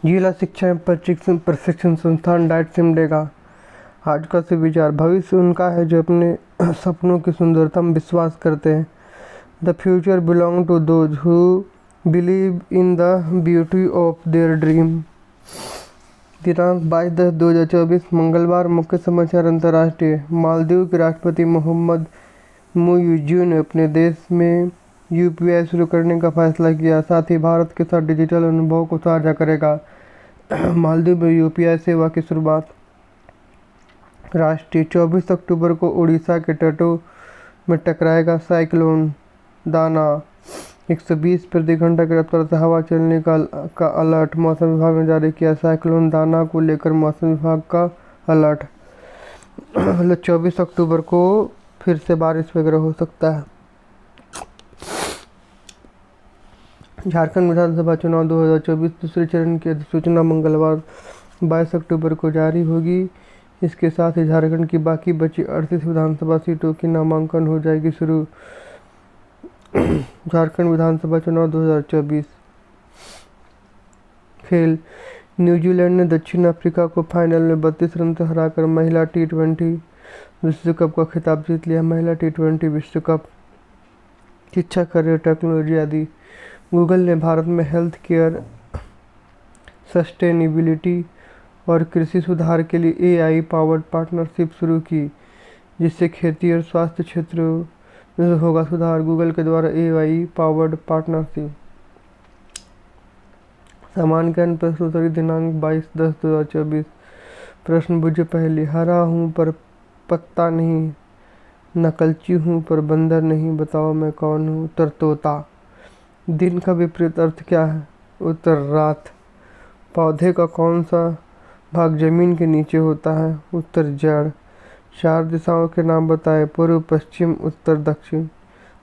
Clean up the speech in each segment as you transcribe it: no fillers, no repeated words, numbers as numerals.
जिला शिक्षा एवं प्रशिक्षण संस्थान डाइट सिमडेगा। आज का से विचार, भविष्य उनका है जो अपने सपनों की सुंदरता में विश्वास करते हैं। The future belong to those who believe in the beauty of their dream. दिनांक 22/10/2024 मंगलवार। मुख्य समाचार अंतर्राष्ट्रीय। मालदीव के राष्ट्रपति मोहम्मद मुइज़्ज़ू ने अपने देश में यूपीआई शुरू करने का फैसला किया। साथ ही भारत के साथ डिजिटल अनुभव को साझा करेगा। मालदीव में यूपीआई सेवा की शुरुआत। राष्ट्रीय 24 अक्टूबर को उड़ीसा के तटों में टकराएगा साइक्लोन दाना। 120 प्रति घंटा की रफ्तार से हवा चलने का अलर्ट मौसम विभाग ने जारी किया। साइक्लोन दाना को लेकर मौसम विभाग का अलर्ट। 24 अक्टूबर को फिर से बारिश वगैरह हो सकता है। झारखंड विधानसभा चुनाव 2024 दूसरे चरण की अधिसूचना मंगलवार 22 अक्टूबर को जारी होगी। इसके साथ ही झारखंड की बाकी बची 38 विधानसभा सीटों की नामांकन हो जाएगी शुरू। झारखंड विधानसभा चुनाव 2024। खेल। न्यूजीलैंड ने दक्षिण अफ्रीका को फाइनल में 32 रन से हराकर महिला T20 विश्व कप का खिताब जीत लिया। महिला T20 विश्व कप। शिक्षा, करियर, टेक्नोलॉजी आदि। गूगल ने भारत में हेल्थ केयर, सस्टेनेबिलिटी और कृषि सुधार के लिए AI पावर्ड पार्टनरशिप शुरू की, जिससे खेती और स्वास्थ्य क्षेत्रों में होगा सुधार। गूगल के द्वारा AI पावर्ड पार्टनरशिप। सामान्य ज्ञान प्रश्नोत्तरी दिनांक 22/10/2024। प्रश्न बुझे पहली। हरा हूँ पर पत्ता नहीं, नकलची हूँ पर बंदर नहीं, बताओ मैं कौन हूँ? उत्तर तोता। दिन का विपरीत अर्थ क्या है? उत्तर रात। पौधे का कौन सा भाग जमीन के नीचे होता है? उत्तर जड़। 4 दिशाओं के नाम बताए। पूर्व, पश्चिम, उत्तर, दक्षिण।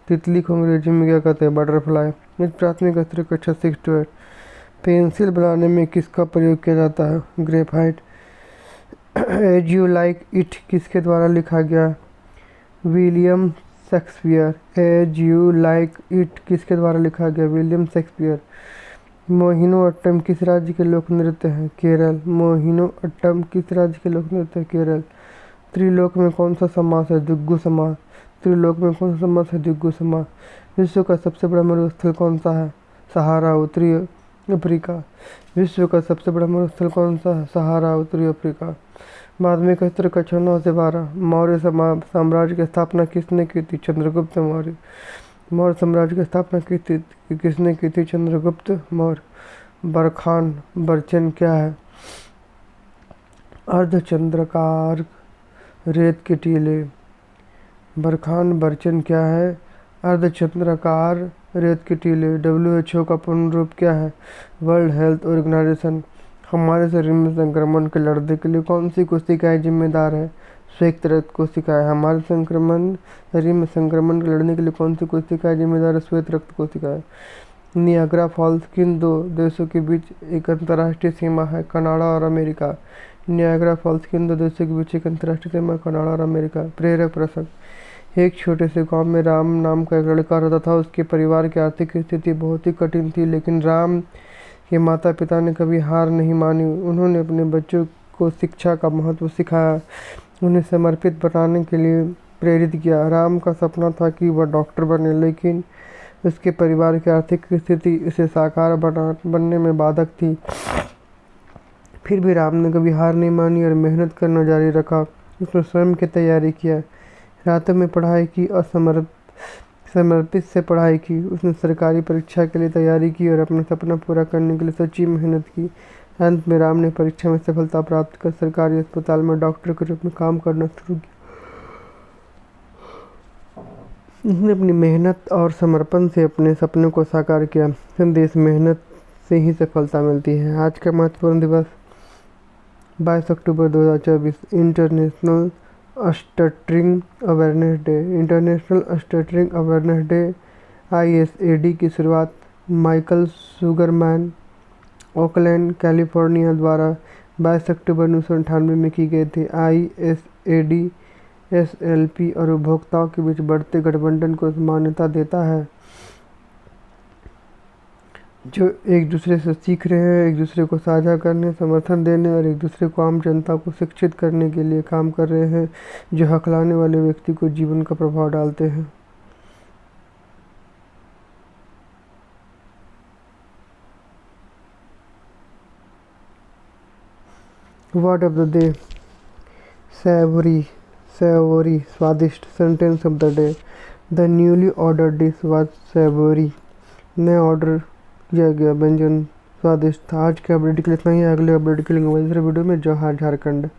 तितली को अंग्रेजी में क्या कहते हैं? बटरफ्लाई। इस प्राथमिक स्तर कक्षा 6 to 8। पेंसिल बनाने में किसका प्रयोग किया जाता है? Graphite. As you like it किसके द्वारा लिखा गया? William Shakespeare. As you like it किसके द्वारा लिखा गया? William Shakespeare. मोहिनीअट्टम किस राज्य के लोक नृत्य है? केरल। मोहिनीअट्टम किस राज्य के लोक नृत्य है? केरल। त्रिलोक में कौन सा समास है? द्विगु समास। त्रिलोक में कौन सा समास है? द्विगु समास। विश्व का सबसे बड़ा मरुस्थल कौन सा है? सहारा, उत्तरी अफ्रीका। विश्व का सबसे बड़ा मरुस्थल कौन सा है? सहारा, उत्तरी अफ्रीका। माध्यमिक स्तर कक्षा 9 से 12। मौर्य साम्राज्य की स्थापना किसने की थी? चंद्रगुप्त मौर्य। मौर्य साम्राज्य की स्थापना किसने की थी? चंद्रगुप्त मौर्य। बरखान बर्चन क्या है? अर्धचंद्राकार रेत के टीले। बरखान बर्चन क्या है? अर्धचंद्राकार रेत के टीले। WHO का पूर्ण रूप क्या है? World health organisation. हमारे शरीर में संक्रमण के लड़ने के लिए कौन सी कोशिकाएं जिम्मेदार है? श्वेत रक्त कोशिकाएं। हमारे शरीर में संक्रमण के लड़ने के लिए कौन सी कोशिकाएं जिम्मेदार है? श्वेत रक्त कोशिकाएं। नियाग्रा फॉल्स किन दो देशों के बीच एक अंतर्राष्ट्रीय सीमा है? कनाडा और अमेरिका। नियाग्रा फॉल्स किन दो देशों के बीच एक अंतर्राष्ट्रीय सीमा? कनाडा और अमेरिका। प्रेरक प्रसंग। एक छोटे से गांव में राम नाम का एक लड़का रहता था। उसके परिवार की आर्थिक स्थिति बहुत ही कठिन थी, लेकिन राम के माता पिता ने कभी हार नहीं मानी। उन्होंने अपने बच्चों को शिक्षा का महत्व सिखाया, उन्हें समर्पित बनाने के लिए प्रेरित किया। राम का सपना था कि वह डॉक्टर बने, लेकिन उसके परिवार की आर्थिक स्थिति उसे साकार बनने में बाधक थी। फिर भी राम ने कभी हार नहीं मानी और मेहनत करना जारी रखा। उसने स्वयं की तैयारी किया, रातों में पढ़ाई की और समर्पित से पढ़ाई की। उसने सरकारी परीक्षा के लिए तैयारी की और अपना सपना पूरा करने के लिए सच्ची मेहनत की। अंत में राम ने परीक्षा में सफलता प्राप्त कर सरकारी अस्पताल में डॉक्टर के रूप में काम करना शुरू किया। उसने अपनी मेहनत और समर्पण से अपने सपने को साकार किया। संदेश, मेहनत से ही सफलता मिलती है। आज का महत्वपूर्ण दिवस 22 अक्टूबर 2024 international stuttering awareness day. International stuttering awareness day ISAD की शुरुआत माइकल सुगरमैन, ओकलैंड, कैलिफोर्निया द्वारा 22 अक्टूबर 1998 में की गई थी। ISAD SLP और उपभोक्ताओं के बीच बढ़ते गठबंधन को मान्यता देता है। जो एक दूसरे से सीख रहे हैं, एक दूसरे को साझा करने, समर्थन देने और एक दूसरे को आम जनता को शिक्षित करने के लिए काम कर रहे हैं, जो हकलाने वाले व्यक्ति को जीवन का प्रभाव डालते हैं। Word of the day, savoury, savoury, स्वादिष्ट। Sentence of the day, the newly order dish was savoury. नया ऑर्डर किया गया व्यंजन स्वादिष्ट था। आज के अपडेट के लिए इतना ही। अगले अपडेट के लिए दूसरे वीडियो में। जवाहर झारखंड।